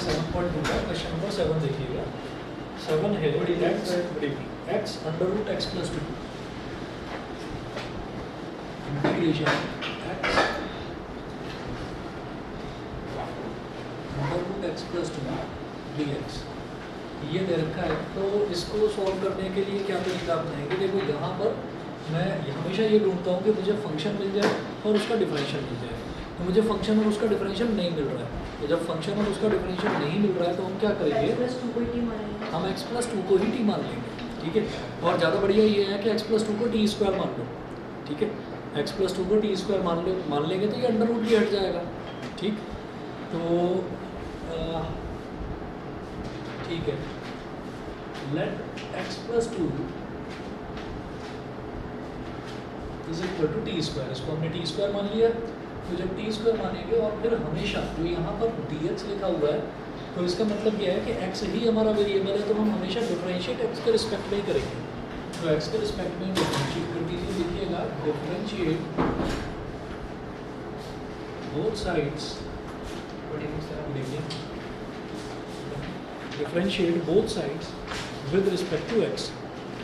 7.2 का question number 7 देखिएगा। 7 है x under root x plus 2 integration x under root x plus 2 d x ये दे रखा है। तो इसको सॉल्व करने के लिए क्या तरीका अपनाएंगे? देखो यहाँ पर मैं हमेशा ये ढूंढता हूँ कि मुझे फंक्शन मिल जाए और उसका डिफरेंशियल मिल जाए। तो मुझे फंक्शन और उसका डिफरेंशियल नहीं मिल रहा है। तो जब फंक्शन और उसका डिफरेंशियल नहीं मिल रहा है तो हम क्या करेंगे? हम x प्लस 2 को ही t मान लेंगे, ठीक है। और ज़्यादा बढ़िया ये है कि x प्लस 2 को t स्क्वायर मान लो, ठीक है। x प्लस 2 को t स्क्वायर मान लेंगे तो ये अंडर रूट ही हट जाएगा, ठीक। तो ठीक है, let x plus 2 is equal to t square. इसको हमने टी स्क्वायर मान लिया। तो जब टी स्क्वायर मानेंगे और फिर हमेशा जो यहाँ पर dx लिखा हुआ है, तो इसका मतलब यह है कि x ही हमारा वेरिएबल है। तो हम हमेशा डिफरेंशिएट x के रिस्पेक्ट में ही करेंगे। तो x के रिस्पेक्ट में डिफरेंशिएट कर दीजिए। लिखिएगा differentiate both sides, differentiate both sides with respect to x।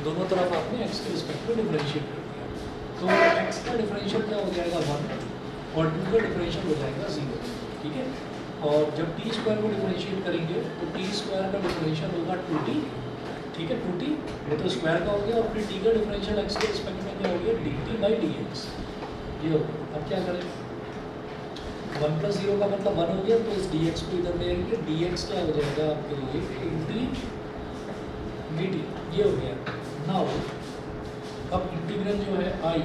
दोनों तरफ आपने x के रिस्पेक्ट में डिफरेंशिएट कर दिया। तो x का डिफरेंशियल क्या हो जाएगा 1 और 2 का डिफरेंशियल हो जाएगा 0, ठीक है। और जब टी स्क्वायर को डिफरेंशिएट करेंगे तो टी स्क्वायर का डिफरेंशियल होगा 2t, ठीक है। 2t ये तो स्क्वायर का हो गया और फिर t का डिफरेंशियल x के रिस्पेक्ट में क्या हो गया dt बाई dx। ये हो गया। अब क्या करें? 1 प्लस 0 का मतलब 1 हो गया, तो इस dx को इधर ले आएंगे। dx क्या हो जाएगा आपके लिए 2t dt, ये हो गया। नाउ अब इंटीग्रल जो है आई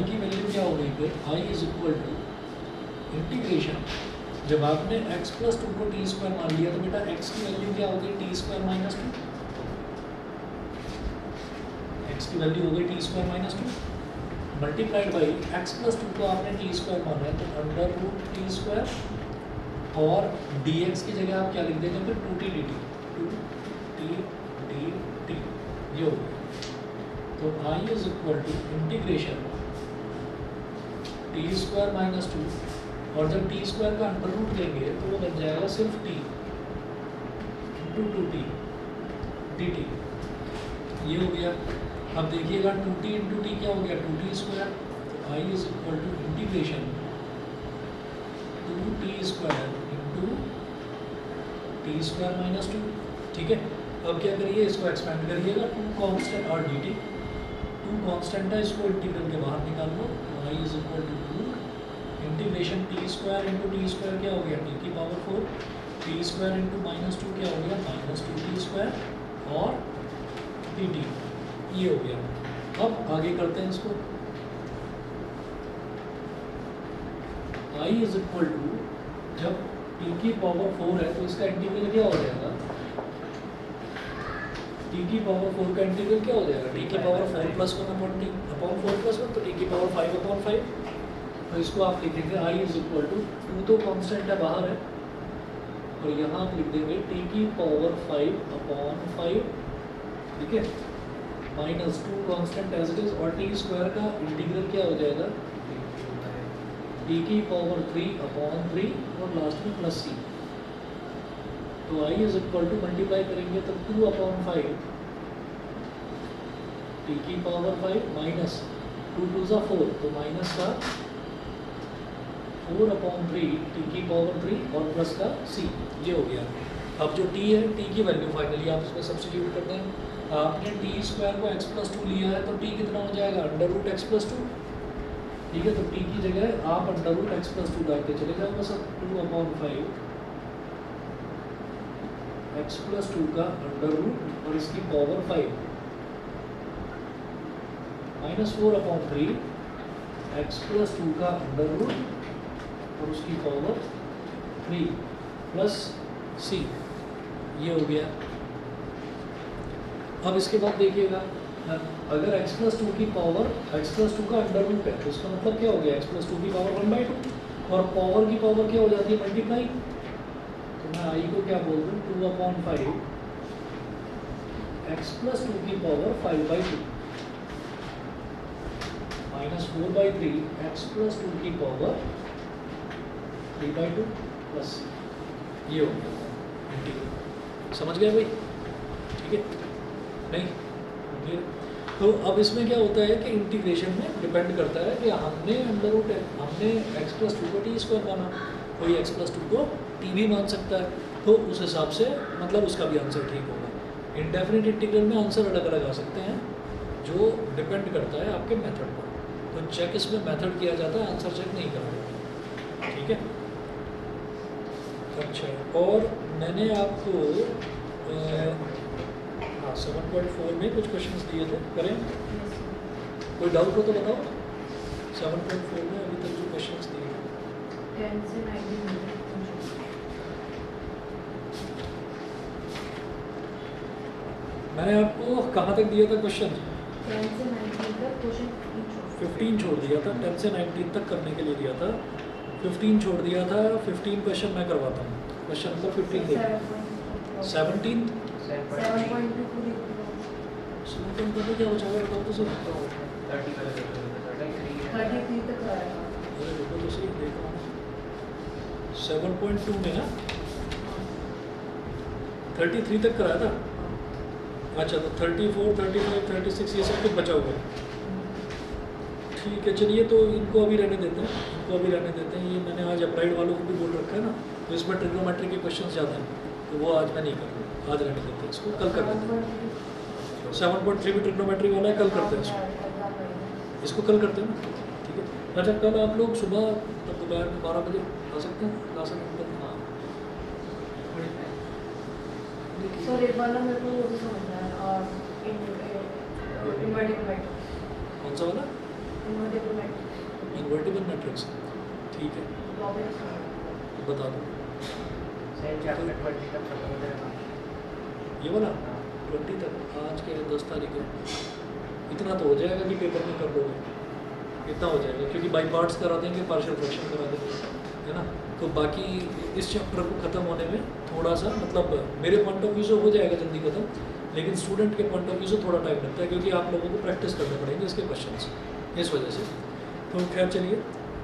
की वैल्यू क्या हो गई फिर? आई इज इक्वल टू इंटीग्रेशन। जब आपने x प्लस 2 को टी स्क्वायर मान लिया तो बेटा x की वैल्यू क्या हो गई? T square minus 2। x की वैल्यू हो गई T square minus 2 multiplied by x plus 2 को आपने टी स्क्वायर माना है तो अंडर रूट टी स्क्वायर और dx की जगह आप क्या लिख देंगे फिर? 2t dt ये हो गया। तो I is equal to integration T square minus 2 और जब टी स्क्वायर का अंडर रूट लेंगे तो वो बन जाएगा सिर्फ t इंटू 2t dt, ये हो गया। अब देखिएगा 2t इंटू टी क्या हो गया? 2t square. तो I is equal to integration 2t square into T square minus 2, ठीक है। अब क्या करिए? इसको एक्सपेंड करिएगा। 2 कांस्टेंट और dt, 2 कांस्टेंट है, इसको इंटीग्रल के बाहर निकाल लो। y is equal to 2 integration T square into T square क्या हो गया? टी की power 4 t square into minus 2 क्या हो गया? माइनस 2t स्क्वायर और dt, ये हो गया। अब आगे करते हैं इसको। y इज इक्वल टू जब t की पावर 4 है तो इसका इंटीग्रल क्या हो जाएगा? t की पावर 4 का इंटीग्रल क्या हो जाएगा? t की power 4 plus 1 upon t upon 4 plus 1, तो t की पावर 5 अपॉन 5। तो इसको आप लिखेंगे i इज इक्वल टू 2 तो कांस्टेंट है बाहर है, और यहाँ आप लिख देंगे t की पावर 5 अपॉन 5, ठीक है, minus 2 constant as it is, और टी स्क्वायर का इंटीग्रल क्या हो जाएगा? t की पावर 3 अपॉन 3 और लास्ट में प्लस c। तो i is equal to multiply करेंगे तो 2 अपॉन 5 टी की पावर 5 माइनस 2 2 ज़ा 4, तो माइनस का 4 अपॉन 3 टी की पावर 3 और प्लस का c, ये हो गया। अब जो t है, t की वैल्यू फाइनली आप इसमें सब्स्टिट्यूट करते हैं। आपने टी स्क्वायर को x प्लस 2 लिया है तो t कितना हो जाएगा? अंडर रूट एक्स प्लस 2, ठीक है। तो t की जगह आप अंडर रूट एक्स प्लस 2 डाल के चले जाओगे सब। 2 अपॉन 5 x प्लस 2 का अंडर रूट और इसकी power 5 minus 4 upon 3 x plus 2 का अंडर रूट और उसकी पावर 3 प्लस c, ये हो गया। अब इसके बाद देखिएगा, अगर x प्लस 2 की पावर x प्लस 2 का अंडर रूट है तो इसका मतलब क्या हो गया? x प्लस 2 की पावर 1/2 और पावर की पावर क्या हो जाती है? मल्टीप्लाई। तो मैं आई को क्या बोल दूँ? 2 अपॉन 5 x प्लस 2 की पावर 5/2 माइनस 4/3 x प्लस 2 की पावर 3/2 प्लस ये हो गया इंटीग्रल। समझ गए भाई? ठीक है, नहीं ये तो अब इसमें क्या होता है कि इंटीग्रेशन में डिपेंड करता है कि हमने हमने x प्लस 2 को टी स्क्वायर माना, कोई x प्लस 2 को टी भी मान सकता है, तो उस हिसाब से मतलब उसका भी आंसर ठीक होगा। इंडेफिनिट इंटीग्रल में आंसर अलग अलग आ सकते हैं, जो डिपेंड करता है आपके मेथड पर। तो चेक इसमें मेथड किया जाता है, आंसर चेक नहीं करा जाता। ठीक है, अच्छा। और मैंने आपको हाँ 7.4 में कुछ क्वेश्चंस दिए थे, करें? कोई डाउट हो तो बताओ। 7.4 में अभी तक जो क्वेश्चंस दिए 10 से 19 मैंने आपको कहाँ तक दिया था क्वेश्चन? 10 से 19 तक क्वेश्चन 15 छोड़ दिया था, 10 से 19 तक करने के लिए दिया था, 15 छोड़ दिया था। 15 क्वेश्चन मैं करवाता हूँ। क्वेश्चन नंबर 15 देखिए। 17 7.2 पूरी 17 का तो क्या हो जाएगा बताओ तो सर। 33 तक आएगा। अरे देखो तो सही, देखो 7.2 में ना 33 तक कराया था। अच्छा, तो 34, 35, 36 ये सब कुछ बचा हुआ है। ठीक है, चलिए तो इनको अभी रहने देते हैं, इनको अभी रहने देते हैं। ये मैंने आज अप्लाइड वालों को भी बोल रखा है ना, तो इसमें ट्रिग्नोमेट्री के क्वेश्चन ज़्यादा हैं, तो वो आज मैं नहीं करूँगा, आज रहने देते हैं इसको, कल कर देते हैं। 7.3 भी ट्रिग्नोमेट्री वाला है, कल करते हैं इसको कल करते हैं ना। ठीक है, अच्छा कल आप लोग सुबह तब दोपहर में 12 बजे आ सकते हैं क्लास में? हाँ सर एक बार ना मेरे को वो भी समझना है और इन्वर्टेबल मैट्रिक्स। कौन सा वाला? Invertible matrix invertible matrix. ठीक है, प्रॉब्लम बता दो। सेम चैप्टर 20 तक खत्म हो जाएगा। ये वाला 20 तक, आज के 10 तारीख है, इतना तो हो जाएगा कि पेपर में कर लोगे, इतना हो जाएगा, क्योंकि बाई पार्ट्स करा देंगे, पार्शियल फ्रैक्शन करा देंगे, है ना। तो बाकी इस चैप्टर को ख़त्म होने में थोड़ा सा मतलब मेरे पॉइंट ऑफ व्यू से हो जाएगा जल्दी ख़त्म, लेकिन स्टूडेंट के पॉइंट ऑफ व्यू से थोड़ा टाइम लगता है, क्योंकि आप लोगों को प्रैक्टिस करने पड़ेंगे इसके क्वेश्चंस, इस वजह से। तो खैर चलिए,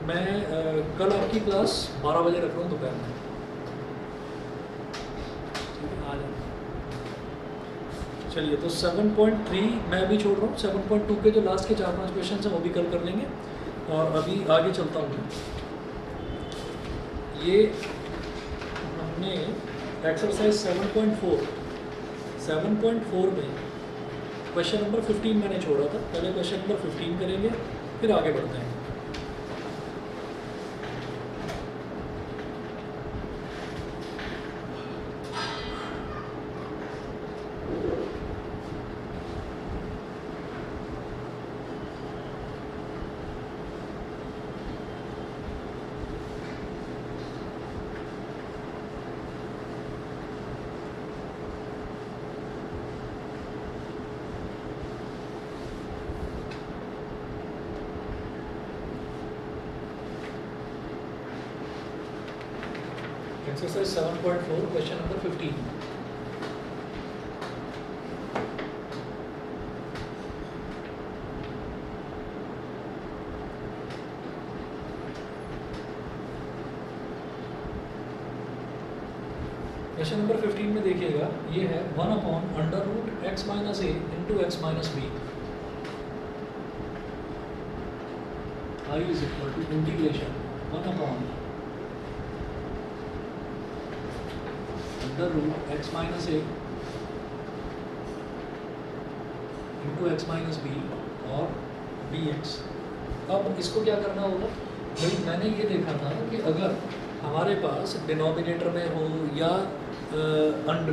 मैं कल आपकी क्लास 12 बजे रख रहा हूँ दोपहर में। ठीक है, आ जाए। चलिए, तो 7.3 मैं अभी छोड़ रहा हूँ, 7.2 के जो लास्ट के 4-5 क्वेश्चन हैं वो भी कल कर लेंगे, और अभी आगे चलता हूँ मैं। ये हमने एक्सरसाइज 7.4 में क्वेश्चन नंबर 15 मैंने छोड़ा था, पहले क्वेश्चन नंबर 15 करेंगे, फिर आगे बढ़ते हैं। Exercise 7.4 question number 15. Question number 15 में देखिएगा, ये है 1/√x minus A into x minus b I is equal to integration 1/√x minus A into x minus b और dx। अब इसको क्या करना होगा भाई, मैंने ये देखा था कि अगर हमारे पास डिनोमिनेटर में हो या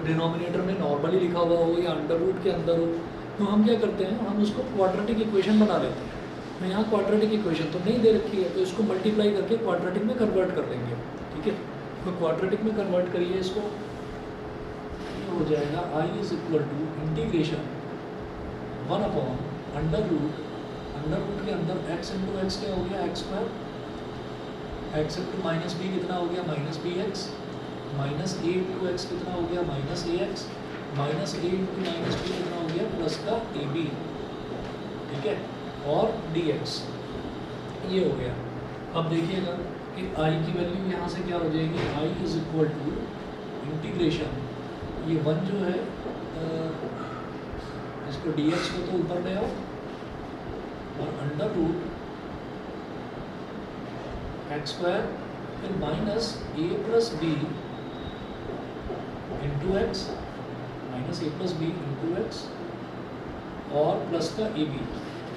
डिनोमिनेटर में नॉर्मली लिखा हुआ हो या अंडर रूट के अंदर हो, तो हम क्या करते हैं, हम उसको क्वाड्रेटिक इक्वेशन बना लेते हैं। तो यहाँ क्वाड्रेटिक इक्वेशन तो नहीं दे रखी है, तो इसको मल्टीप्लाई करके क्वाड्रेटिक में कन्वर्ट कर लेंगे। ठीक है, तो क्वाड्रेटिक में कन्वर्ट करिए इसको, ये हो जाएगा I is equal to integration 1/√, under root के अंदर x इंटू एक्स क्या हो गया, x square, x into minus b कितना हो गया, माइनस बी एक्स, माइनस ए इंटू एक्स कितना हो गया, minus a x, minus A into minus b कितना हो गया, प्लस का ए बी। ठीक है, और डी एक्स ये हो गया। अब देखिएगा कि आई की वैल्यू यहाँ से क्या हो जाएगी, आई इज इक्वल टू इंटीग्रेशन, ये 1 जो है इसको डी एक्स को तो ऊपर ले आओ और अंडर रूट एक्स स्क्वायर फिर माइनस ए plus B into x, minus ए प्लस बी इंटू एक्स और प्लस का ए बी।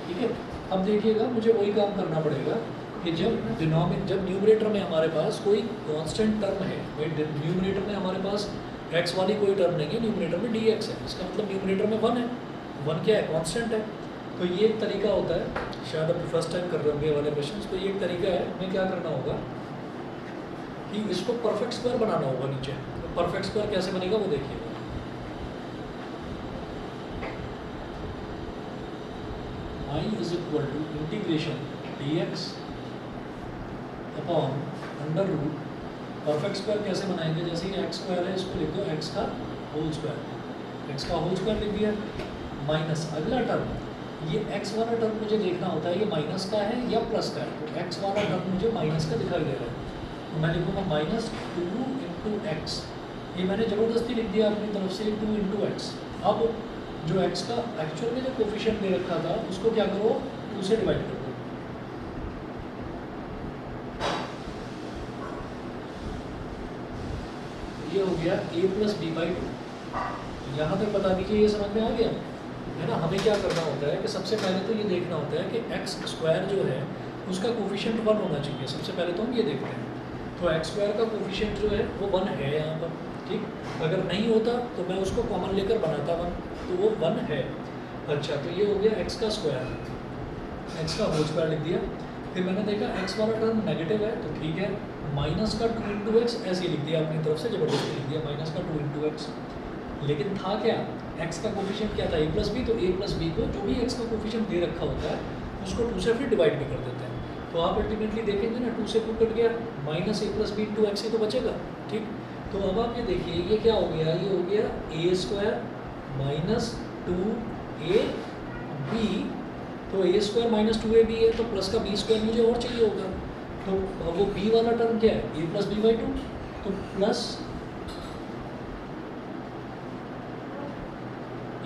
ठीक है, अब देखिएगा मुझे वही काम करना पड़ेगा कि जब न्यूमरेटर में हमारे पास कोई कांस्टेंट टर्म है, न्यूमरेटर में हमारे पास एक्स वाली कोई टर्म नहीं है, न्यूमरेटर में डी एक्स है, इसका मतलब न्यूमरेटर में 1 है, 1 क्या है, कांस्टेंट है। तो ये एक तरीका होता है, शायद आप फर्स्ट टाइम कर रहे होंगे वाले क्वेश्चन, तो ये एक तरीका है, हमें क्या करना होगा कि इसको परफेक्ट स्क्वायर बनाना होगा नीचे। तो परफेक्ट स्क्वायर कैसे बनेगा वो देखिएगा। I is equal to integration D x upon under root, perfect square कैसे बनाएंगे, जैसे ये एक्स स्क्वायर है इसको लिख दो एक्स का होल स्क्वायर, एक्स का होल स्क्वायर लिख दिया, माइनस अगला टर्म, ये एक्स वाला टर्म मुझे देखना होता है ये माइनस का है या प्लस का है, तो एक्स वाला टर्म मुझे माइनस का दिखाई दे रहा है, तो मैं लिखूँगा माइनस 2 इंटू एक्स, ये मैंने ज़बरदस्ती लिख दिया अपनी तरफ से 2 इंटू एक्स। अब जो एक्स का एक्चुअल में जो कोफिशिएंट दे रखा था उसको क्या करो, 2 से डिवाइड कर दो। ये हो गया a प्लस बी बाई 2। यहाँ तक बता दीजिए ये समझ में आ गया है ना। हमें क्या करना होता है कि सबसे पहले तो ये देखना होता है कि एक्स स्क्वायर जो है उसका कोफिशिएंट 1 होना चाहिए, सबसे पहले तो हम ये देखते हैं। तो एक्स स्क्वायर का कोफिशिएंट जो है वो 1 है यहाँ पर, ठीक। अगर नहीं होता तो मैं उसको कॉमन लेकर बनाता 1, तो वो 1 है। अच्छा, तो ये हो गया एक्स का स्क्वायर, एक्स का होल स्क्वायर लिख दिया। फिर मैंने देखा एक्स वाला टर्म नेगेटिव है तो ठीक है, माइनस का 2 इंटू एक्स ऐसे ही लिख दिया अपनी तरफ से, जबरदस्ती लिख दिया माइनस का 2 इंटू एक्स। लेकिन था क्या, एक्स का कोफिशिएंट क्या था, ए प्लस बी, तो ए प्लस बी को जो भी एक्स का कोफिशिएंट दे रखा होता है उसको 2 से फिर डिवाइड भी कर देते हैं। तो आप अल्टीमेटली देखेंगे ना 2 से 2 कट गया, माइनस ए प्लस बी इंटू एक्स ही तो बचेगा, ठीक। तो अब आप ये देखिए ये क्या हो गया, ये हो गया A square minus 2 A B, तो ए स्क्वायर माइनस 2 ए बी है, तो प्लस का बी स्क्वायर मुझे और चाहिए होगा, तो वो बी वाला टर्म क्या है, ए प्लस बी बाई 2, तो plus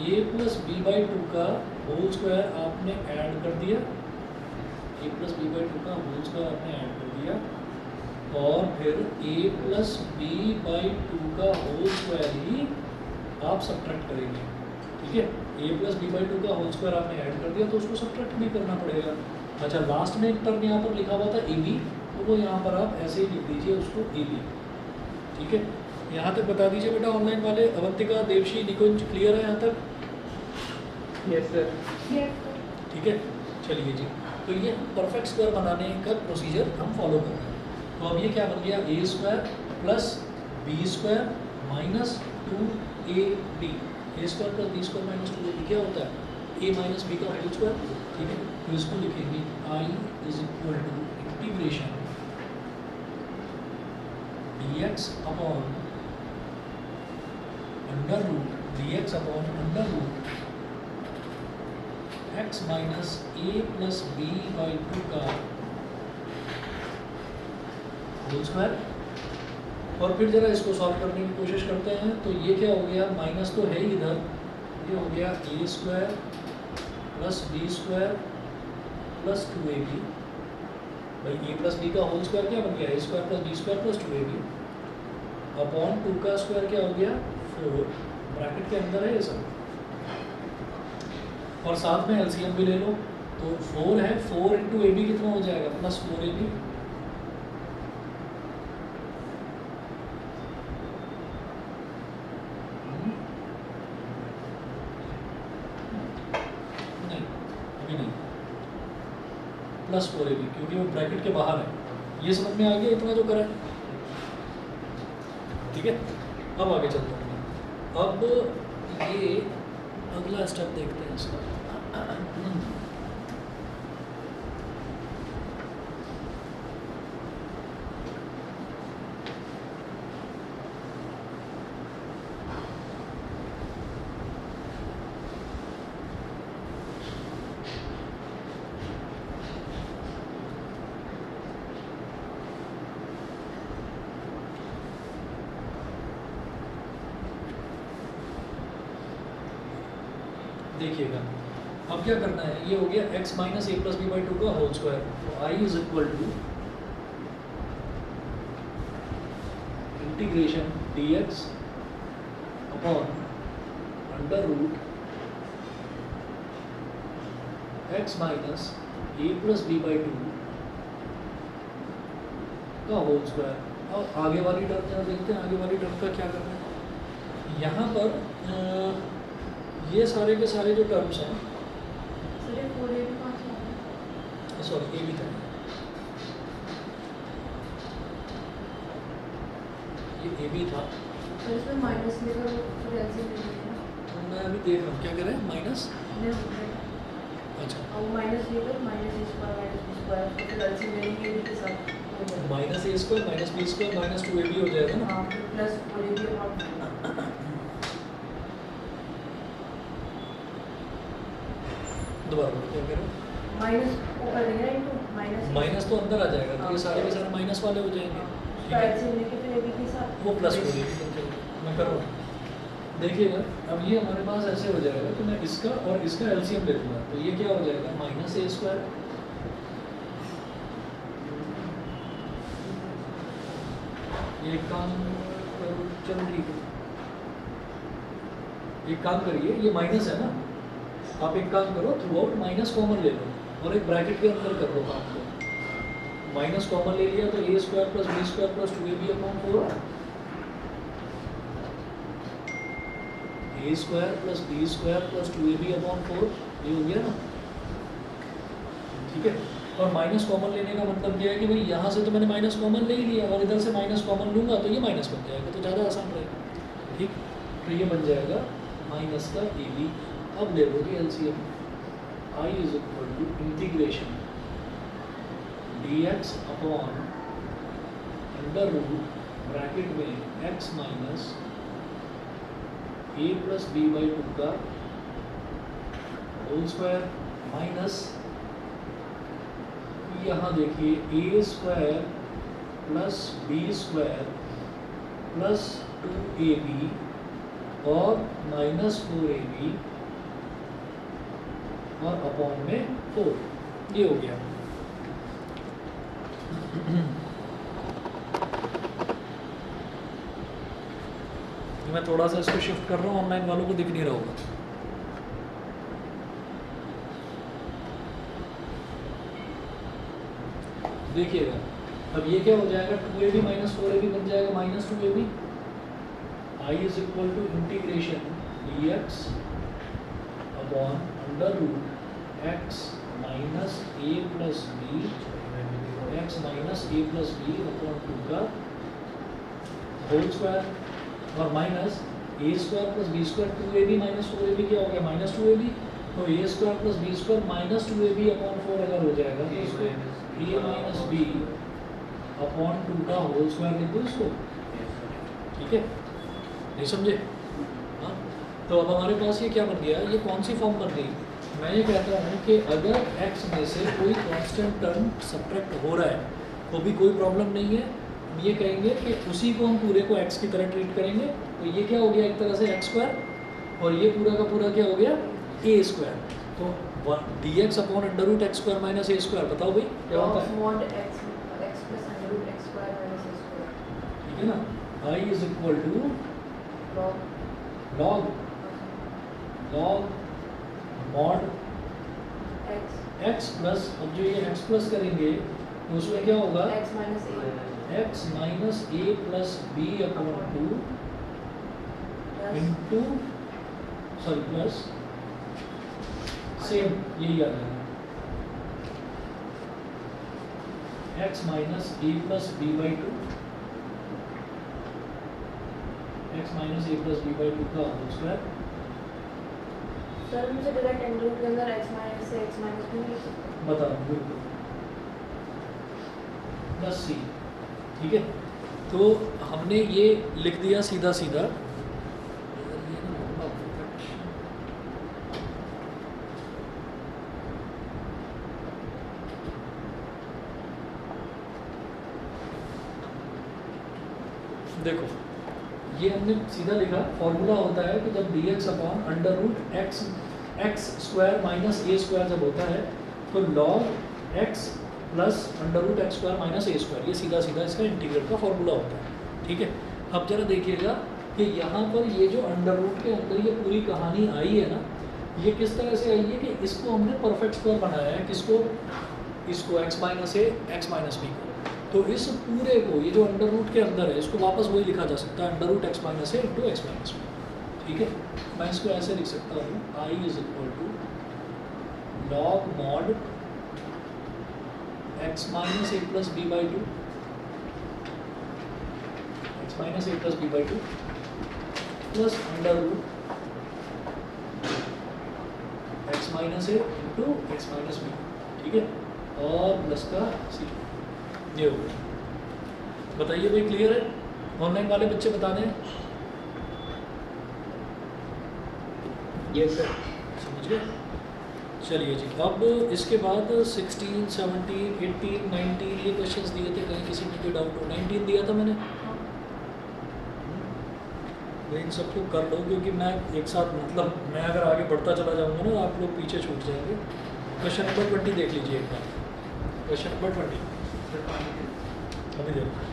a plus B by 2 का होल स्क्वायर आपने ऐड कर दिया, ए प्लस बी बाई 2 का होल स्क्वायर आपने ऐड कर दिया, और फिर ए प्लस बी बाई 2 का होल स्क्वायर ही आप सब्ट्रैक्ट करेंगे, ठीक है। ए प्लस बी बाई 2 का होल स्क्वायर आपने ऐड कर दिया तो उसको सब्ट्रैक्ट भी करना पड़ेगा। अच्छा, लास्ट में एक टर्म यहाँ पर लिखा हुआ था ए बी, तो वो यहाँ पर आप ऐसे ही लिख दीजिए उसको ए बी, ठीक है। यहाँ तक बता दीजिए बेटा ऑनलाइन वाले, अवंतिका, देवशी, निकुंज, क्लियर है यहाँ तक? Yes sir. ठीक है, चलिए जी। तो ये परफेक्ट स्क्वायर बनाने का प्रोसीजर हम फॉलो कर रहे हैं। तो अब ये क्या बन गया, A square plus B square minus 2ab, A square plus B square minus 2ab क्या होता है, ए माइनस बी का होल स्क्वायर, ठीक है। तो इसको लिखेंगे I is equal to integration D x upon under root, D x upon under root x minus A plus B by 2 का होल स्क्वायर। और फिर जरा इसको सॉल्व करने की कोशिश करते हैं। तो ये क्या हो गया, माइनस तो है ही इधर, ये हो गया A square plus B square plus 2ab, भाई ए प्लस बी का होल स्क्वायर क्या बन गया, A square plus B square plus 2ab upon 2 का स्क्वायर क्या हो गया 4, ब्रैकेट के अंदर है ये सब, और साथ में एलसीएम भी ले लो। तो 4 है, 4 इंटू ए बी कितना हो जाएगा, प्लस 4ab, नहीं अभी नहीं, प्लस 4ab क्योंकि वो ब्रैकेट के बाहर है। ये समझ में आ गया इतना जो करा है, ठीक है। अब आगे चलते हैं। अब ये अगला स्टेप देखते हैं इसका। देखिएगा अब क्या करना है, ये हो गया x minus A plus B by two का होल स्क्वायर, तो I is equal to integration D x upon under root x minus A plus B by two का होल स्क्वायर। और आगे वाली टर्म जरा देखते हैं, आगे वाली टर्म का क्या करना है। यहाँ पर ये सारे के सारे जो टर्म्स हैं, सर ये 4a भी कहाँ से आ रहा सॉरी ए भी था, ये ए भी था, है? सर इसमें माइनस लेकर फिर एलसीएम ले लीजिए ना। तो मैं अभी देख रहा हूँ क्या करें माइनस। नहीं हो गया। अच्छा और माइनस लेकर माइनस ए स्क्वायर माइनस बी स्क्वायर तो फिर एलसीएम ले लेंगे ए के साथ हो जाएगा। माइनस ए square minus b square minus two ए बी हो जाएगा ना। हाँ फिर प्लस 4a भी अपॉन दोबारा बोलो, क्या करें, माइनस वो कर देंगे ना इनटू माइनस माइनस तो अंदर आ जाएगा, तो ये सारे के सारे माइनस वाले हो जाएंगे, ठीक है। एलसीएम लेके फिर ए बी के साथ वो प्लस हो जाएगी, मैं कर रहा हूँ। देखिएगा अब ये हमारे पास ऐसे हो जाएगा कि मैं इसका और इसका एलसीएम ले लूँगा, तो ये क्या हो जाएगा माइनस ए स्क्वायर, ये काम करो, चलो ठीक है, एक काम करिए, ये माइनस है ना, आप एक काम करो थ्रू आउट माइनस कॉमन ले लो और एक ब्रैकेट के अंदर कर लो काम को। माइनस कॉमन ले लिया तो ए square plus B square plus two A B upon 4, A square plus B square plus two A B upon 4, ये हो गया ना, ठीक है। और माइनस कॉमन लेने का मतलब क्या है कि भाई यहाँ से तो मैंने माइनस कॉमन ले ही लिया और इधर से माइनस कॉमन लूँगा तो ये माइनस बन जाएगा, तो ज़्यादा आसान रहेगा, ठीक। तो ये बन जाएगा माइनस का ए बी। अब ले लोगे LCM, I is equal to integration D x upon under root bracket में X minus A plus B by two का होल स्क्वायर माइनस, यहाँ देखिए A square plus B square plus two A B और minus 4ab और upon में 4, ये हो गया। मैं थोड़ा सा इसको शिफ्ट कर रहा हूँ, ऑनलाइन वालों को दिख नहीं रहा होगा। देखिएगा अब ये क्या हो जाएगा 2ab माइनस 4ab बन जाएगा minus 2ab। I is equal to integration D x upon under root x minus A plus b x minus A plus b upon 2 का होल स्क्वायर और माइनस ए square plus B square 2ab minus 4ab क्या हो गया minus 2ab, तो ए square plus B square minus 2ab upon 4 अगर हो जाएगा तो इसको ए माइनस बी अपॉन 2 का होल स्क्वायर लिख दो इसको, ठीक है, नहीं समझे? हाँ, तो अब हमारे पास ये क्या बन गया, ये कौन सी फॉर्म बन गई। मैं ये कहता हूँ कि अगर x में से कोई कांस्टेंट टर्म सब्ट्रैक्ट हो रहा है तो भी कोई प्रॉब्लम नहीं है, हम ये कहेंगे कि उसी को हम पूरे को x की तरह ट्रीट करेंगे। तो ये क्या हो गया एक तरह से x स्क्वायर और ये पूरा का पूरा क्या हो गया a स्क्वायर। तो D x upon under root x square minus ए स्क्वायर, बताओ भाई क्या होता है, mod x plus under root x square minus a square, ठीक है ना। I is equal to log log log mod x x plus, अब जो ये x प्लस करेंगे तो उसमें क्या होगा x minus a x minus A plus b upon 2 plus into sorry plus same यही आ जाएगा x minus A plus B by 2 x minus A plus B by 2 का होल स्क्वायर। सर मुझे डायरेक्ट अंडर रूट के अंदर x minus से x minus भी नहीं लिख सकते? बता रहा हूँ बिल्कुल प्लस सी, ठीक है। तो हमने ये लिख दिया सीधा सीधा, देखो ये हमने सीधा लिखा, फॉर्मूला होता है कि जब D x upon under root X X square minus ए स्क्वायर जब होता है तो log X plus under root x square minus ए स्क्वायर, ये सीधा सीधा इसका इंटीग्रल का फॉर्मूला होता है। ठीक है, अब जरा देखिएगा कि यहाँ पर ये जो अंडर रूट के अंदर ये पूरी कहानी आई है ना, ये किस तरह से आई है कि इसको हमने परफेक्ट स्क्वायर बनाया है। किसको? इसको x minus a x minus B को। तो इस पूरे को, ये जो अंडर रूट के अंदर है, इसको वापस वही लिखा जा सकता है, अंडर रूट एक्स माइनस ए इंटू एक्स माइनस बी। ठीक है, मैं इसको ऐसे लिख सकता हूँ, I is equal to log mod X minus A plus B by two, X minus A plus B by two plus under root x minus A into x minus B. ठीक है, और प्लस का सी, ये हो गया। बताइए भाई, clear है? ऑनलाइन वाले बच्चे बता दें। Yes sir. समझ गए? चलिए जी, अब इसके बाद 16, 17, 18, 19 ये क्वेश्चंस दिए थे, कहीं किसी में कोई डाउट हो? 19 दिया था मैंने, इन सबको कर लो, क्योंकि मैं एक साथ, मतलब मैं अगर आगे बढ़ता चला जाऊंगा ना, आप लोग पीछे छूट जाएंगे। क्वेश्चन नंबर 20 देख लीजिए एक बार। क्वेश्चन नंबर 20 अभी देखो।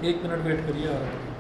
एक मिनट वेट करिए, आ रहा है।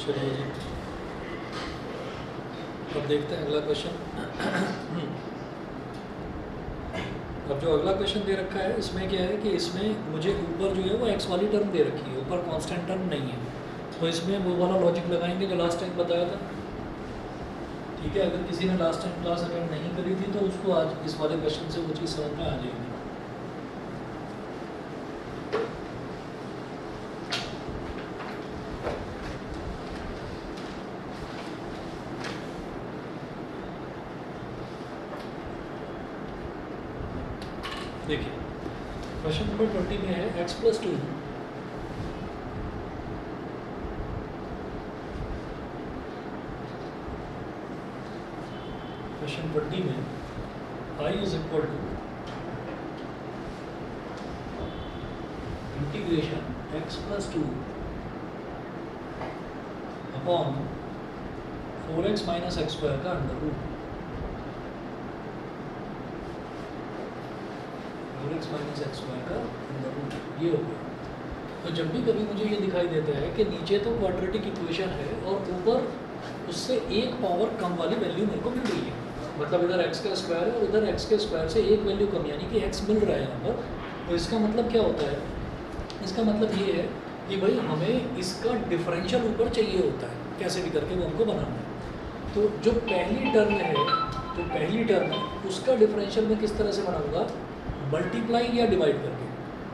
चलिए जी, अब देखते हैं अगला क्वेश्चन। अब जो अगला क्वेश्चन दे रखा है, इसमें क्या है कि इसमें मुझे ऊपर जो है वो एक्स वाली टर्म दे रखी है, ऊपर कांस्टेंट टर्म नहीं है। तो इसमें वो वाला लॉजिक लगाएंगे जो लास्ट टाइम बताया था। ठीक है, अगर किसी ने लास्ट टाइम क्लास अटेंड नहीं करी थी तो उसको आज इस वाले क्वेश्चन से वो चीज़ समझ में आ जाएगी। देखिए, क्वेश्चन नंबर 20 में है x प्लस 2 क्वेश्चन 20 में I is equal to integration x plus 2 upon 4x minus x square का under root, 4x minus x square का अंडर रूट, ये हो गया। तो जब भी कभी मुझे ये दिखाई देता है कि नीचे तो क्वाड्रेटिक इक्वेशन है और ऊपर उससे एक पावर कम वाली वैल्यू मेरे को मिल रही है, मतलब इधर x का स्क्वायर है और इधर x के स्क्वायर से एक वैल्यू कम, यानी कि x मिल रहा है यहाँ पर। तो इसका मतलब क्या होता है, इसका मतलब ये है कि भाई हमें इसका डिफरेंशियल ऊपर चाहिए होता है, कैसे भी करके वो हमको बनाना है। तो जो पहली टर्म है, जो पहली टर्म है उसका डिफरेंशियल मैं किस तरह से बनाऊंगा, मल्टीप्लाई या डिवाइड करके,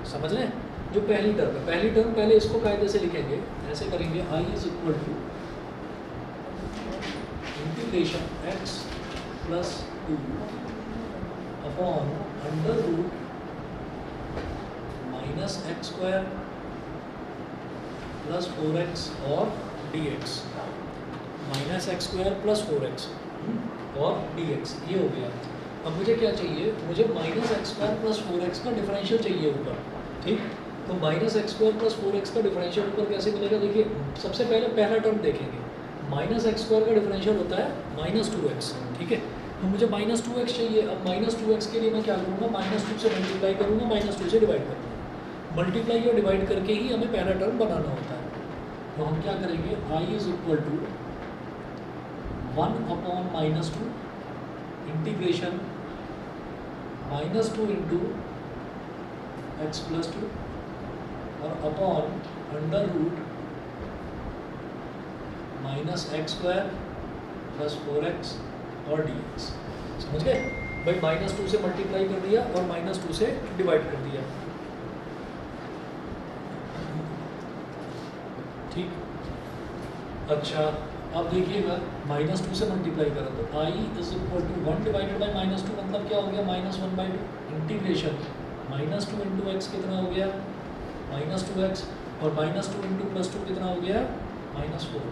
समझ लें। जो पहली टर्म है, पहली टर्म पहले इसको कायदे से लिखेंगे, ऐसे करेंगे I is equal to integration x plus 2 upon under root minus x square plus 4x और dx, minus x square plus 4x और dx, ये हो गया। अब मुझे क्या चाहिए, मुझे minus x square plus 4x का डिफरेंशियल चाहिए ऊपर, ठीक। तो minus x square plus 4x का डिफरेंशियल ऊपर कैसे मिलेगा, देखिए सबसे पहले पहला टर्म देखेंगे, माइनस एक्स स्क्वायर का डिफरेंशियल होता है माइनस 2x, ठीक है। तो मुझे माइनस 2x चाहिए। अब माइनस 2x के लिए मैं क्या करूँगा, माइनस 2 से मल्टीप्लाई करूँगा, माइनस 2 से डिवाइड करूँगा। मल्टीप्लाई और डिवाइड करके ही हमें पहला टर्म बनाना होता है। तो हम क्या करेंगे, I is equal to 1 upon minus 2 integration minus 2 into x plus 2 और upon under root minus x square plus 4x और dx, समझ गए भाई। माइनस 2 से मल्टीप्लाई कर दिया और माइनस 2 से डिवाइड कर दिया, ठीक। अच्छा अब देखिएगा, माइनस 2 से मल्टीप्लाई करा तो I is equal to 1 divided by minus 2, मतलब क्या हो गया, minus 1/2 integration minus 2 into x कितना हो गया, माइनस 2x और माइनस 2 इंटू प्लस 2 कितना हो गया, minus 4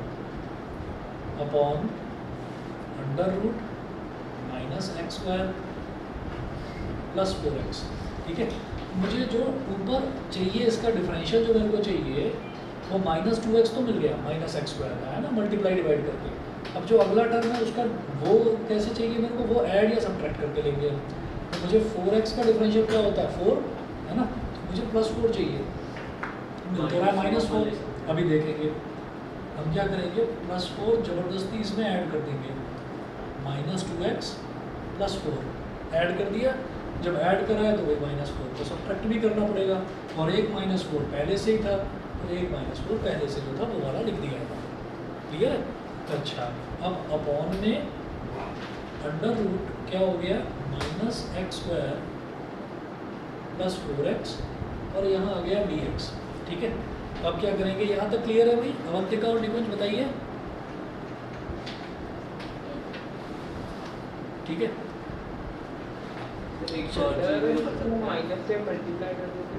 upon under root minus x square plus 4x, ठीक है। मुझे जो ऊपर चाहिए इसका डिफरेंशियल जो मेरे को चाहिए वो माइनस 2x तो मिल गया, माइनस एक्स स्क्वायर का है ना, मल्टीप्लाई डिवाइड करके। अब जो अगला टर्म है उसका वो कैसे चाहिए मेरे को, वो ऐड या सब्ट्रैक्ट करके लेंगे। तो मुझे 4x का डिफरेंशियल क्या होता है 4, है ना, मुझे प्लस 4 चाहिए, मिल तो रहा है माइनस 4। अभी देखेंगे हम क्या करेंगे, प्लस 4 ज़बरदस्ती इसमें ऐड कर देंगे, माइनस 2x प्लस 4 ऐड कर दिया। जब ऐड करा है तो वही माइनस 4 को सब्ट्रैक्ट भी करना पड़ेगा, और एक माइनस 4 पहले से ही था, तो एक माइनस 4 पहले से जो था वो वाला लिख दिया था, क्लियर है। अच्छा अब अपॉन में अंडर रूट क्या हो गया, minus x square plus 4x और यहाँ आ गया dx, ठीक है। अब क्या करेंगे, यहाँ तक क्लियर है भाई, अवंतिका और निकुंज बताइए, ठीक है। माइनस से मल्टीप्लाई कर दोगे,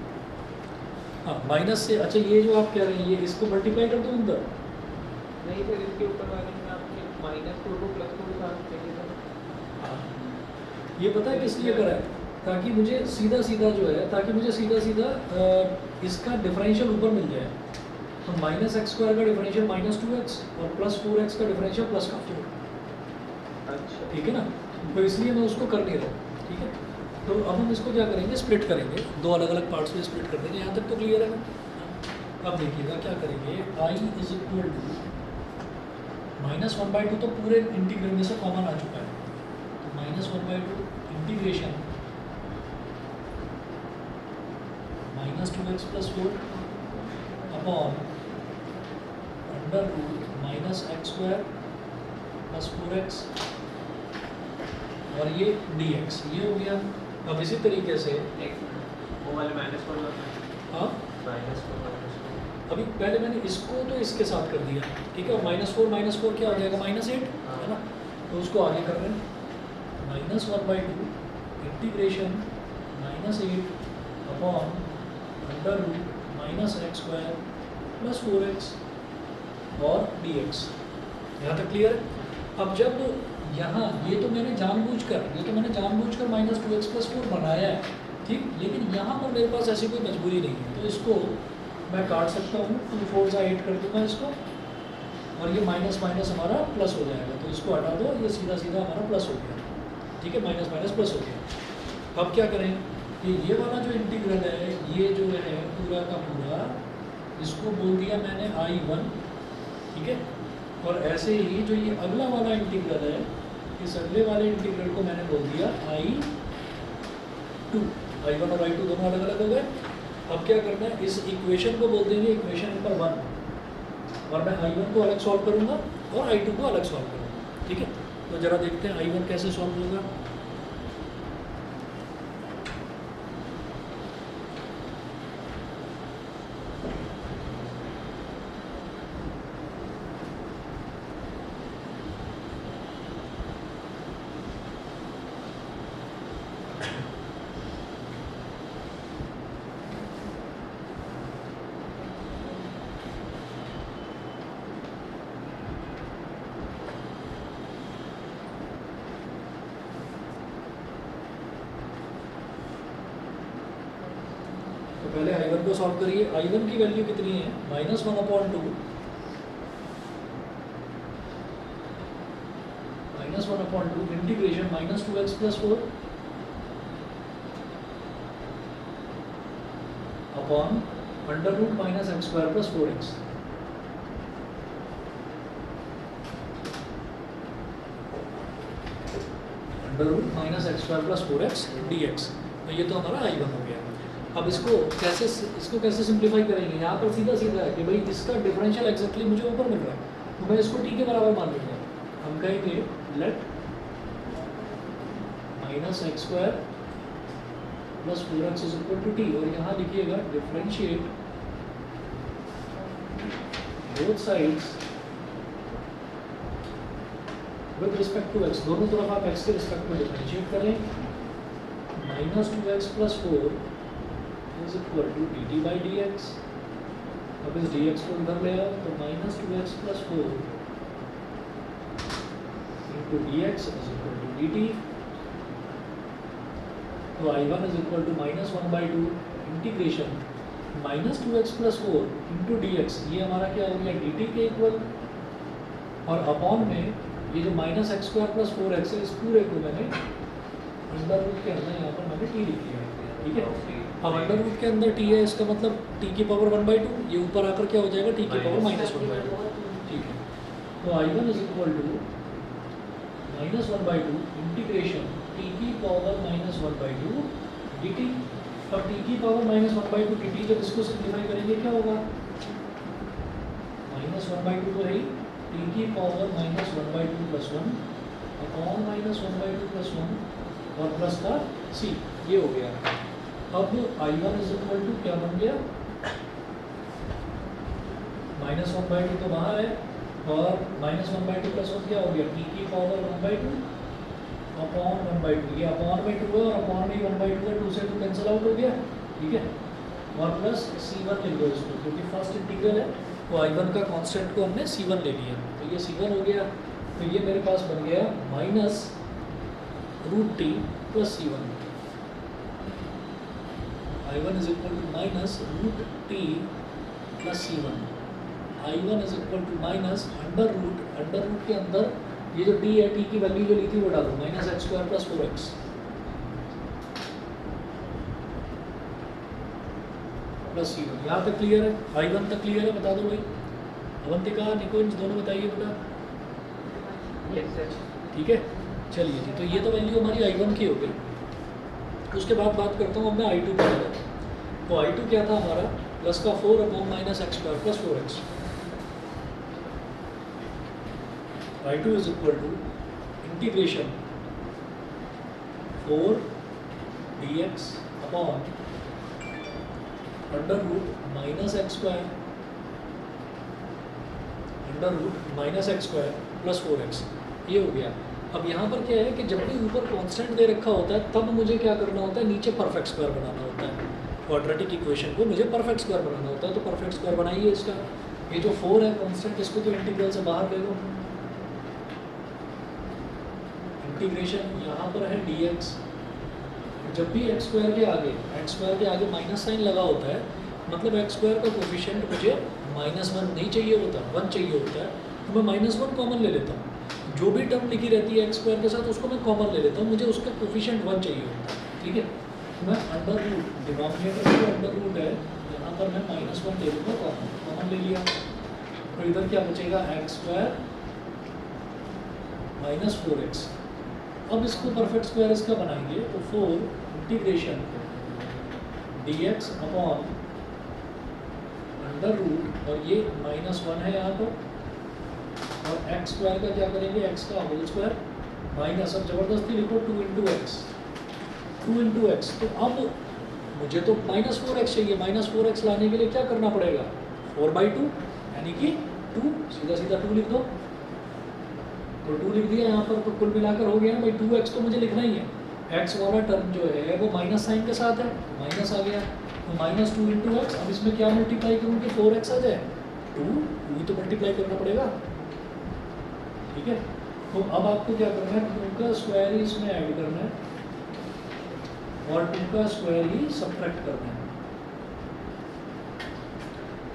हाँ माइनस से, अच्छा ये जो आप कह रहे हैं ये इसको मल्टीप्लाई कर दो अंदर, नहीं सर इसके ऊपर वाले में आपने माइनस 4 को प्लस 4 का चाहिए था। हाँ ये पता है किस लिए करा है, ताकि मुझे सीधा सीधा जो है, ताकि मुझे सीधा सीधा इसका डिफरेंशियल ऊपर मिल जाए। तो माइनस एक्स स्क्वायर का डिफरेंशियल माइनस 2x और प्लस 4x का डिफरेंशियल प्लस का 4, अच्छा ठीक है ना। तो इसलिए मैं उसको कर नहीं रहा हूँ, ठीक है। तो अब हम इसको क्या करेंगे, स्प्लिट करेंगे, दो अलग अलग पार्ट्स में स्प्लिट कर देंगे। यहाँ तक तो क्लियर है ना। अब देखिएगा क्या करेंगे, I is equal to minus 1/2 तो पूरे इंटीग्रल में से कॉमन आ चुका है, तो minus 1/2 integration minus 2x plus 4 upon under root minus x square plus 4x और ये dx, ये हो गया। अब इसी तरीके से वो वाले माइनस 1 हाँ माइनस 4 अभी पहले मैंने इसको तो इसके साथ कर दिया, ठीक है। माइनस 4 क्या हो जाएगा, -8, है ना। तो उसको आगे कर रहे हैं, minus 1/2 integration -8 upon under root minus x square plus 4x और dx। यहाँ तक क्लियर है। अब जब यहाँ ये तो मैंने जानबूझकर माइनस 2x प्लस 4 बनाया है, ठीक। लेकिन यहाँ पर मेरे पास ऐसी कोई मजबूरी नहीं है, तो इसको मैं काट सकता हूँ, 2 4 8 कर दूँगा इसको, और ये माइनस माइनस हमारा प्लस हो जाएगा, तो इसको हटा दो, ये सीधा सीधा हमारा प्लस हो गया, ठीक है, माइनस माइनस प्लस हो गया। अब क्या करें कि ये वाला जो इंटीग्रल है, ये जो है पूरा का पूरा, इसको बोल दिया मैंने I1, ठीक है, और ऐसे ही जो ये अगला वाला इंटीग्रल है, इस अगले वाले इंटीग्रल को मैंने बोल दिया I2। I1 और I2 दोनों अलग अलग हो गए। अब क्या करना है, इस इक्वेशन को बोल देंगे इक्वेशन नंबर 1, और मैं I1 को अलग सॉल्व करूँगा और I2 को अलग सॉल्व करूँगा, ठीक है। तो ज़रा देखते हैं I1 कैसे सॉल्व होगा। तो पहले I1 को सॉल्व करिए। I1 की वैल्यू कितनी है, -1/2, -1/2 integration -2x + 4 upon √-x² + 4x। √-x² + 4x dx। तो ये तो हमारा I1 हो गया। अब इसको कैसे सिंप्लीफाई करेंगे। यहाँ पर सीधा सीधा है कि भाई इसका डिफरेंशियल एग्जैक्टली मुझे ऊपर मिल रहा है, तो मैं इसको t के बराबर मान लूँगा। हम कहेंगे लेट -x² + 4x = t, और यहाँ लिखिएगा differentiate both sides with respect to x। दोनों तरफ आप x के रिस्पेक्ट में डिफरेंशिएट करें। -2x + 4 = dt/dx। अब इस dx को इधर ले आओ, तो -2x + 4 × dx = dt। तो I1 = -1/2 इंटीग्रेशन -2x + 4 × dx, ये हमारा क्या हो गया, dt के इक्वल, और अपॉन में ये जो -x² + 4x है, इस पूरे को मैंने अंडर रूट के अंदर यहाँ पर मैंने t लिख दिया, ठीक है। अब अंडर रूट के अंदर t है, इसका मतलब t की पावर 1/2, ये ऊपर आकर क्या हो जाएगा, t की पावर -1/2, ठीक है। तो I1 = -1/2 इंटीग्रेशन t की पावर -1/2 dt। अब t की पावर -1/2 dt, जब इसको सिंप्लीफाई करेंगे क्या होगा, -1/2 तो है ही, t की पावर -1/2 + 1 अपॉन -1/2 + 1 और प्लस का c, ये हो गया। अब I1 = क्या बन गया, -1/2 तो बाहर है, और -1/2 + 1 क्या हो गया, t की पावर 1/2 अपॉन 1/2, ये अपॉन में 2 है और अपॉन में 1/2 है, 2 से 2 कैंसिल आउट हो गया, ठीक है, और प्लस c1 लिख दो इसको, क्योंकि फर्स्ट इंटीग्रल है, तो I1 का कांस्टेंट को हमने c1 ले लिया, तो ये c1 हो गया। तो ये मेरे पास बन गया -√t + c1। I1 = -√t + c1। I1 = under root के अंदर ये जो t है, t की वैल्यू जो ली थी वो डालो, -x² + 4x + c1। यहाँ तक क्लियर है, I1 तक क्लियर है, बता दो भाई। अवंतिका, निकुंज, दोनों बताइए बेटा। Yes sir. ठीक है, चलिए जी, तो ये तो वैल्यू हमारी I1 की हो गई। उसके बाद बात करता हूँ अब मैं I2 की। तो I2 क्या था हमारा, प्लस का 4 upon -x² + 4x। I2 = integration 4 dx upon under root -x² + 4x, ये हो गया। अब यहाँ पर क्या है कि जब भी ऊपर कांस्टेंट दे रखा होता है, तब मुझे क्या करना होता है, नीचे परफेक्ट स्क्वायर बनाना होता है। क्वाड्रेटिक इक्वेशन को मुझे परफेक्ट स्क्वायर बनाना होता है, तो परफेक्ट स्क्वायर बनाइए इसका। ये जो 4 है कांस्टेंट, इसको तो इंटीग्रल से बाहर ले लो। इंटीग्रेशन यहाँ पर है dx। जब भी x² के आगे माइनस साइन लगा होता है, मतलब x² का कोफिशिएंट मुझे -1 नहीं चाहिए होता, 1 चाहिए होता है। तो मैं -1 कॉमन ले लेता हूँ, जो भी टर्म लिखी रहती है एक्स स्क्वायर के साथ उसको मैं कॉमन ले लेता हूँ, मुझे उसका कोफिशिएंट 1 चाहिए होता है, ठीक है। मैं अंडर रूट, डिनोमिनेटर जो अंडर रूट है यहाँ पर मैं -1 ले लूँगा, कॉमन ले लिया, तो इधर क्या बचेगा एक्स स्क्वायर -4x। अब इसको परफेक्ट स्क्वायर इसका बनाएंगे तो 4 integration dx upon under root, और ये -1 है यहाँ पर, और एक्स स्क्वायर का क्या करेंगे, एक्स का होल स्क्वायर माइनस, अब जबरदस्ती लिखो 2 इंटू एक्स। तो अब मुझे तो -4x चाहिए, -4x लाने के लिए क्या करना पड़ेगा, 4/2 यानी कि 2, सीधा सीधा 2 लिख दो, तो 2 लिख दिया यहाँ पर, तो कुल मिलाकर हो गया ना भाई 2x तो मुझे लिखना ही है, x वाला टर्म जो है वो माइनस साइन के साथ है, माइनस आ गया, तो -2 इंटू एक्स। अब इसमें क्या मल्टीप्लाई करूँ कि 4x आ जाए, 2 तो मल्टीप्लाई करना पड़ेगा, ठीक है। तो अब आपको क्या करना है, 2 का स्क्वायर ही इसमें ऐड करना है और 2 का स्क्वायर ही सब्ट्रैक्ट करना है,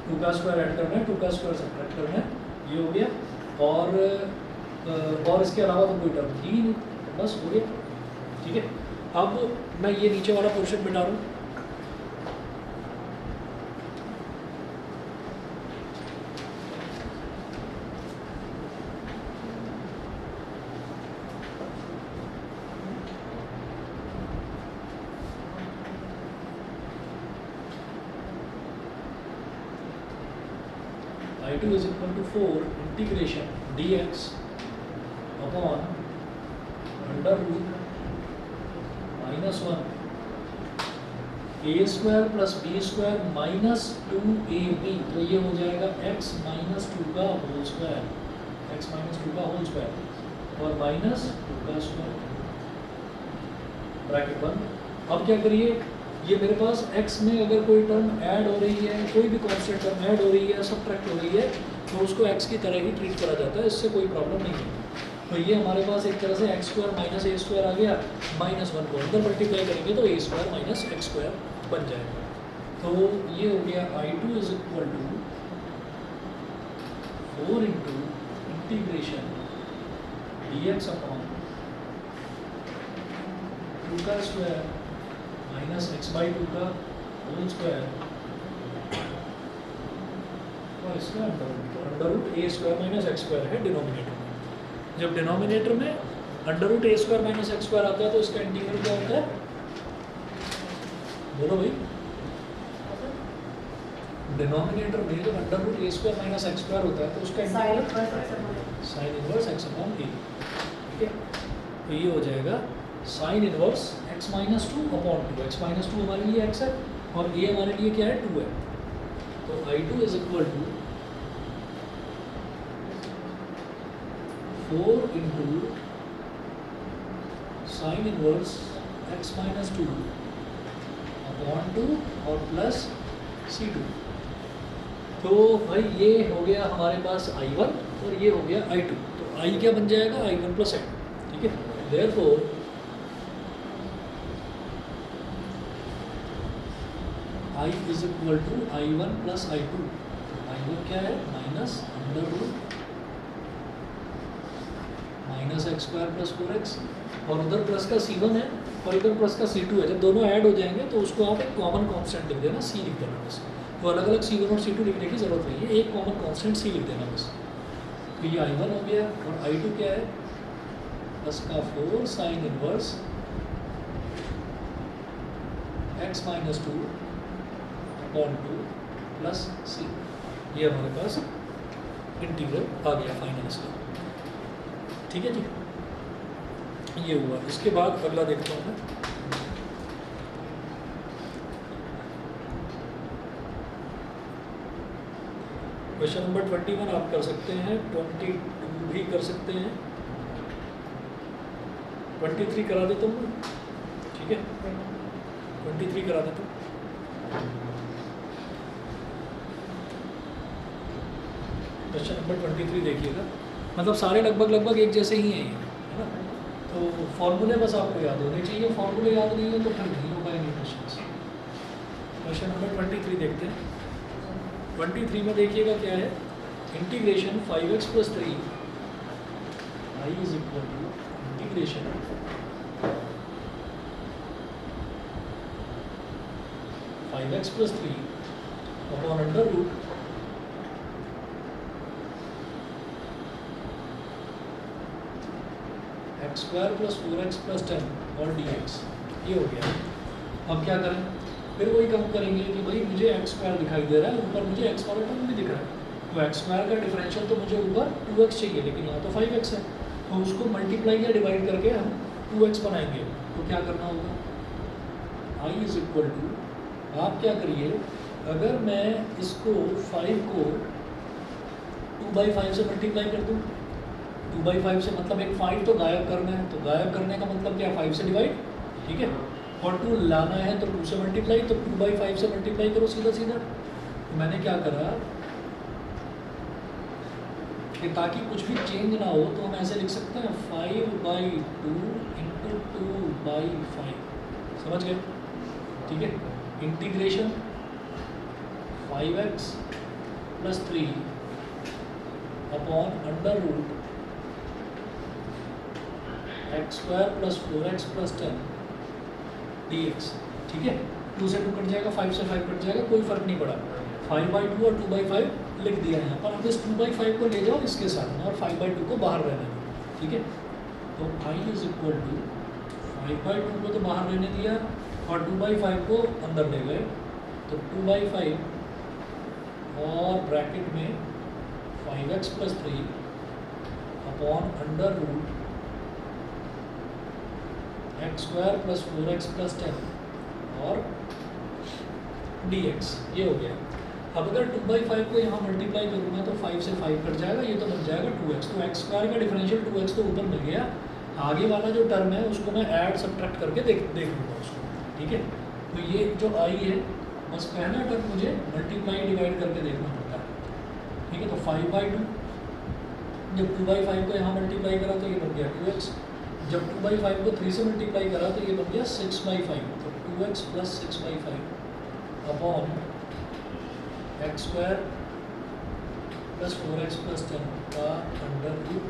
2 का स्क्वायर ऐड करना है, 2 का स्क्वायर सब्ट्रैक्ट करना है, ये हो गया। और इसके अलावा तो कोई टर्म थी ही नहीं, बस हो गया, ठीक है। अब मैं ये नीचे वाला पोर्शन मिटा रहा हूँ, I2 is equal to 4 integration dx upon under root -1 a square plus b square minus 2ab, तो ये हो जाएगा x minus 2 का होल स्क्वायर, x minus 2 का होल स्क्वायर और माइनस 2 का स्क्वायर, ब्रैकेट बंद। अब क्या करिए, ये मेरे पास x में अगर कोई टर्म ऐड हो रही है, कोई भी कांस्टेंट टर्म ऐड हो रही है, सब्ट्रैक्ट हो रही है, तो उसको x की तरह ही ट्रीट करा जाता है, इससे कोई प्रॉब्लम नहीं है। तो ये हमारे पास एक तरह से एक्स स्क्वायर माइनस ए स्क्वायर आ गया, -1 को अंदर मल्टीप्लाई करेंगे तो ए स्क्वायर माइनस एक्स स्क्वायर बन जाएगा। तो ये हो गया I2 is equal to 4 into integration dx upon 2 का स्क्वायर माइनस x/2 का होल स्क्वायर और इसका under root A square minus x square है डिनोमिनेटर में। जब डिनोमिनेटर में under root A square minus x square आता है तो इसका इंटीग्रल क्या होता है, बोलो भाई। डिनोमिनेटर में जब under root A square minus x square होता है तो उसका integral sine inverse X upon A, ठीक है। तो ये हो जाएगा sine inverse x minus 2 upon 2, x minus 2 हमारे लिए x है और a हमारे लिए क्या है 2 है। तो I2 is equal to 4 into sine inverse x minus 2 upon 2 और प्लस C2। तो भाई ये हो गया हमारे पास I1 और ये हो गया I2। तो I क्या बन जाएगा, I1 प्लस I2, ठीक है। Therefore I is equal to I1 plus I2। I1 क्या है, minus under root minus x square plus 4x, और उधर प्लस का C1 है और इधर प्लस का C2 है। जब दोनों ऐड हो जाएंगे तो उसको आप एक कॉमन कांस्टेंट लिख देना, C लिख देना बस। तो अलग अलग C1 और C2 लिखने की जरूरत नहीं है, एक कॉमन कांस्टेंट C लिख देना बस। तो ये I1 हो गया और I2 क्या है, प्लस का 4 sign inverse x minus 2 upon 2 plus C। ये हमारे पास इंटीग्रल आ गया फाइनल इसका, ठीक है जी। ये हुआ, इसके बाद अगला देखता हूँ मैं। क्वेश्चन नंबर 21 आप कर सकते हैं, 22 भी कर सकते हैं, 23 करा देता हूँ मैं, ठीक है। 23 करा देता हूँ। क्वेश्चन नंबर 23 देखिएगा, मतलब सारे लगभग एक जैसे ही हैं, है ना। तो फॉर्मूले बस आपको याद होने चाहिए, फॉर्मूले याद नहीं है तो फिर नहीं हो पाएंगे क्वेश्चन। क्वेश्चन नंबर 23 देखते हैं। 23 में देखिएगा क्या है, integration 5x plus 3 I is equal to integration 5x plus 3 upon under root x square plus 4x plus 10 और dx। ये हो गया। अब क्या करें, फिर वही काम करेंगे कि भाई मुझे एक्स स्क्वायर दिखाई दे रहा है, ऊपर मुझे एक्स वाला टर्म भी दिख रहा है, तो एक्स स्क्वायर का डिफरेंशियल तो मुझे ऊपर 2x चाहिए, लेकिन यहाँ तो 5x है, तो उसको मल्टीप्लाई या डिवाइड करके हम 2x बनाएंगे। तो क्या करना होगा, आई इज इक्वल टू, आप क्या करिए, अगर मैं इसको 5 को 2/5 से मल्टीप्लाई कर दूँ, 2/5 से मतलब एक 5 तो गायब करना है, तो गायब करने का मतलब क्या, 5 से डिवाइड, ठीक है, और 2 लाना है तो 2 से मल्टीप्लाई, तो 2/5 से मल्टीप्लाई करो सीधा सीधा। तो मैंने क्या करा कि ताकि कुछ भी चेंज ना हो तो हम ऐसे लिख सकते हैं 5/2 इंटू 2/5, समझ गए, ठीक है। Integration 5x plus 3 upon under root x square plus 4x plus 10 dx, ठीक है। 2 से 2 कट जाएगा, 5 से 5 कट जाएगा, कोई फर्क नहीं पड़ा। 5/2 और 2/5 लिख दिया यहाँ पर। अब इस 2/5 को ले जाओ इसके साथ में और 5/2 को बाहर रहने दो, ठीक है। तो i इज इक्वल टू 5/2 को तो बाहर रहने दिया और 2/5 को अंदर ले गए, तो 2/5 और ब्रैकेट में 5x plus 3 upon under root x square plus 4x plus 10 और dx, ये हो गया। अब अगर 2/5 को यहाँ मल्टीप्लाई करूँगा तो 5 से 5 कट जाएगा, ये तो बन जाएगा 2x, तो एक्स स्क्वायर का डिफरेंशियल 2x तो ऊपर मिल गया। आगे वाला जो टर्म है उसको मैं ऐड सब्ट्रैक्ट करके देख लूँगा उसको, ठीक है। तो ये जो आई है, बस पहला टर्म मुझे मल्टीप्लाई डिवाइड करके देखना होता है, ठीक है। तो 5/2, जब 2/5 को यहाँ मल्टीप्लाई करा तो ये बन गया 2x, जब 2/5 को 3 से मल्टीप्लाई करा तो ये बन गया 6/5, तो 2x plus 6/5 upon x square plus 4x plus 10 का अंडर रूट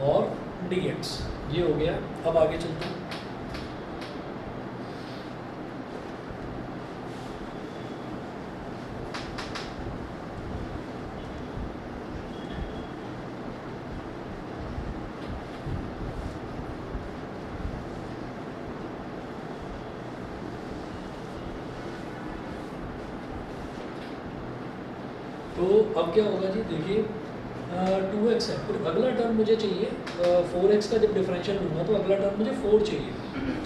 और dx, ये हो गया। अब आगे चलते हैं। तो अब क्या होगा जी, देखिए 2x है, फिर अगला टर्म मुझे चाहिए 4x का जब डिफरेंशियल लूँगा तो अगला टर्म मुझे 4 चाहिए,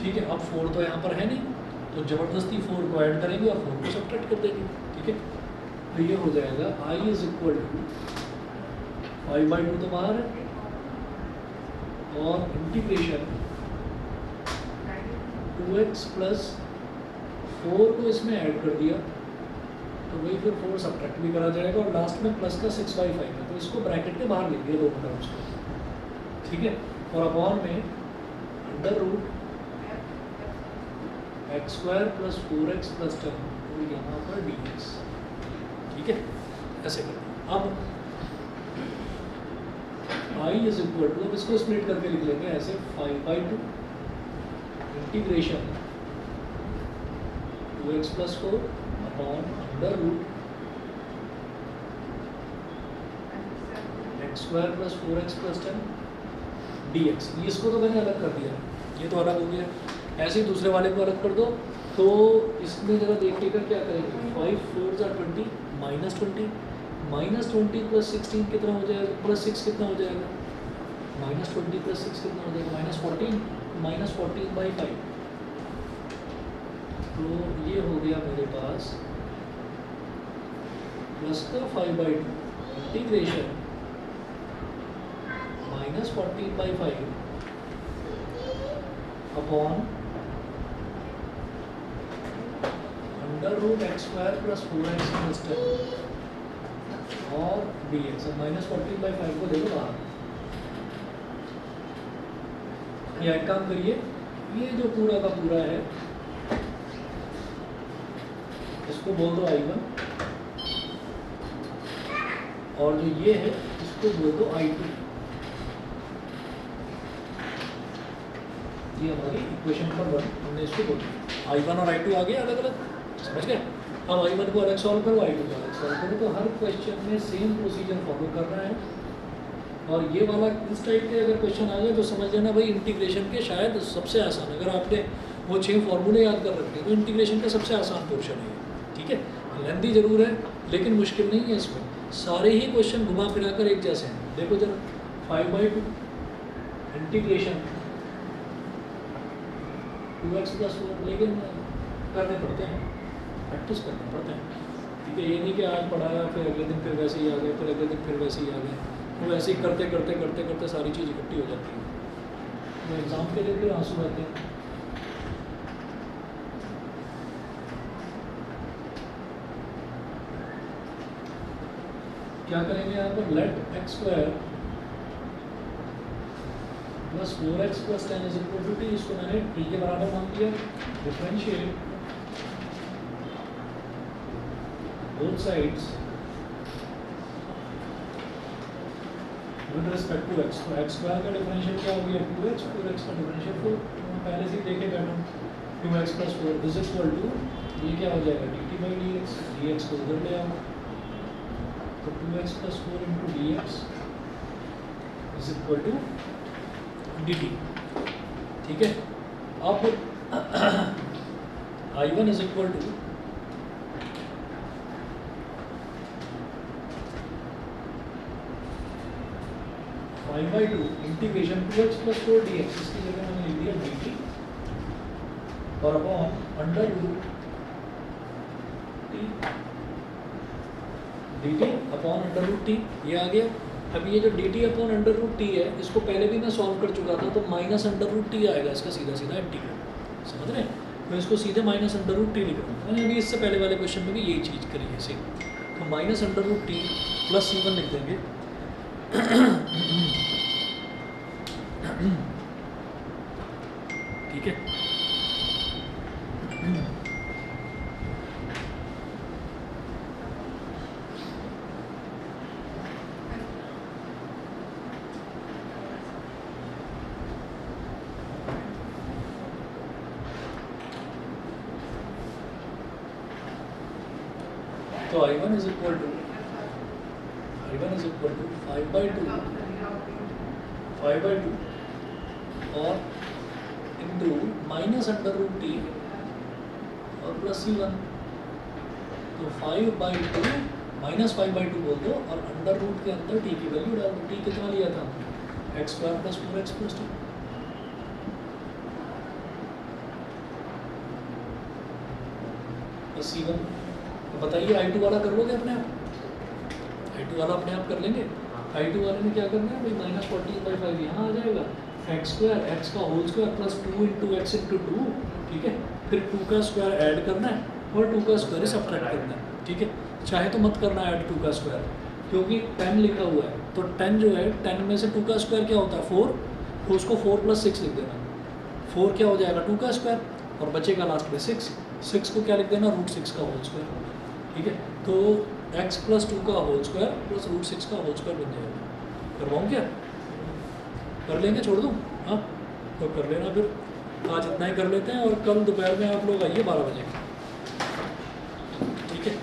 ठीक है। अब 4 तो यहाँ पर है नहीं, तो ज़बरदस्ती 4 को ऐड करेंगे और 4 को सब्ट्रैक्ट कर देंगे, ठीक है। तो ये हो जाएगा i इज इक्वल टू 5/2 तो बाहर है और इंटीग्रेशन 2x प्लस 4 को इसमें ऐड कर दिया, तो वही फिर 4 सब्ट्रैक्ट भी करा जाएगा और लास्ट में प्लस का 6/5 है, तो इसको ब्रैकेट के बाहर लिख दिया दोनों टर्म्स को, ठीक है। और अपॉन में under root x square plus 4x plus 10 और यहाँ पर dx, ठीक है। ऐसे करते अब i इज इक्वल टू, अब इसको स्प्लिट करके लिख लेंगे ऐसे 5/2 integration 2x plus 4 upon under root x square plus 4x plus 10 dx। इसको तो मैंने अलग कर दिया, ये तो अलग हो गया। ऐसे ही दूसरे वाले को अलग कर दो, तो इसमें ज़रा देखिएगा क्या करेंगे, 5 4 ज़ा 20 -20 प्लस 16 कितना हो जाएगा, प्लस 6 कितना हो जाएगा, -20 प्लस 6 कितना हो जाएगा, -14/5। तो ये हो गया मेरे पास प्लस का 5/2 integration -14/5 upon under root x square plus 4x plus 10 और dx। -14/5 को देखो बाहर, या एक काम करिए, ये जो पूरा का पूरा है इसको बोल दो I1 और जो ये है इसको बोल दो I2। ये हमारी इक्वेशन नंबर 1, हमने इसको बोल दिया। I1 और I2 आ गए अलग अलग, समझ गए। अब I1 को अलग सॉल्व करो, I2 को अलग सॉल्व करो, तो हर क्वेश्चन में सेम प्रोसीजर फॉलो कर रहा है। और ये वाला इस टाइप के अगर क्वेश्चन आ जाए तो समझ लेना भाई इंटीग्रेशन के शायद सबसे आसान, अगर आपने वो 6 फॉर्मूले याद कर रखे हैं तो इंटीग्रेशन का सबसे आसान पोर्शन है, ठीक है। लेंथी जरूर है लेकिन मुश्किल नहीं है इसमें, सारे ही क्वेश्चन घुमा फिरा कर एक जैसे हैं। देखो जरा 5/2 इंटीग्रेशन 2x + 4, लेकिन करने पड़ते हैं, प्रैक्टिस करना पड़ता है, ठीक है। ये नहीं कि आज पढ़ाया फिर अगले दिन फिर वैसे ही आ गए, फिर अगले दिन फिर वैसे ही आ गए, तो वैसे ही करते करते करते करते सारी चीज़ इकट्ठी हो जाती है, तो एग्ज़ाम के लिए फिर आंसू आते हैं। क्या करेंगे यहाँ पर, लेट x² + 4x + 10 = t, इसको मैंने t के बराबर मान दिया। Differentiate both sides with respect to x, तो x² का डिफरेंशियल क्या हो गया 2x, 4x का डिफरेंशियल 4, तो हम पहले से ही देखे पैटर्न 2x + 4 = ये क्या हो जाएगा dt/dx, dx को उधर ले आओ, तो 2x + 4 × dx = dt, ठीक है। अब I1 = 5/2 इंटीग्रेशन 2x + 4 dx, इसकी जगह मैंने लिख दिया dt और upon √t, dt upon √t, ये आ गया। अब ये जो dt अपॉन √t है इसको पहले भी मैं सॉल्व कर चुका था, तो -√t आएगा इसका सीधा सीधा इंटीग्रल, समझ रहे हैं। तो इसको सीधे -√t लिख रहा हूँ, मैंने अभी इससे पहले वाले क्वेश्चन में भी यही चीज़ करी है सेम, तो -√t + C1 लिख देंगे ठीक है। तो I1 = 5/2 और इंटू -√t और + C1, तो 5/2 -5/2 बोल दो और √ के अंदर t की वैल्यू डाल दो। t कितना लिया था, x² + 4x + 2, बस C1। तो बताइए I2 वाला कर लोगे अपने आप, I2 वाला अपने आप कर लेंगे। I2 वाले में क्या करना है भाई, -14/5 यहाँ आ जाएगा, x² x का होल स्क्वायर + 2 × x × 2, ठीक है। फिर 2 का स्क्वायर ऐड करना है और 2 का स्क्वायर सब्ट्रैक्ट करना है, ठीक है। चाहे तो मत करना ऐड 2 का स्क्वायर, क्योंकि 10 लिखा हुआ है, तो 10 जो है 10 में से 2 का स्क्वायर क्या होता है 4, तो उसको 4 + 6 लिख देना, 4 क्या हो जाएगा 2 का स्क्वायर और बचेगा लास्ट में 6 को क्या लिख देना √6 का होल स्क्वायर, ठीक है। तो x + 2 का होल स्क्वायर + √6 का होल स्क्वायर बन जाएगा। करवाऊँ क्या, कर लेंगे, छोड़ दूँ, हाँ तो कर लेना, फिर आज इतना ही कर लेते हैं और कल दोपहर में आप लोग आइए 12 बजे, ठीक है।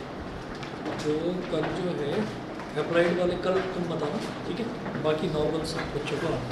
तो कल जो है अप्लाइड वाले कल तुम बताना, ठीक है, बाकी नॉर्मल सब बच्चों को आना।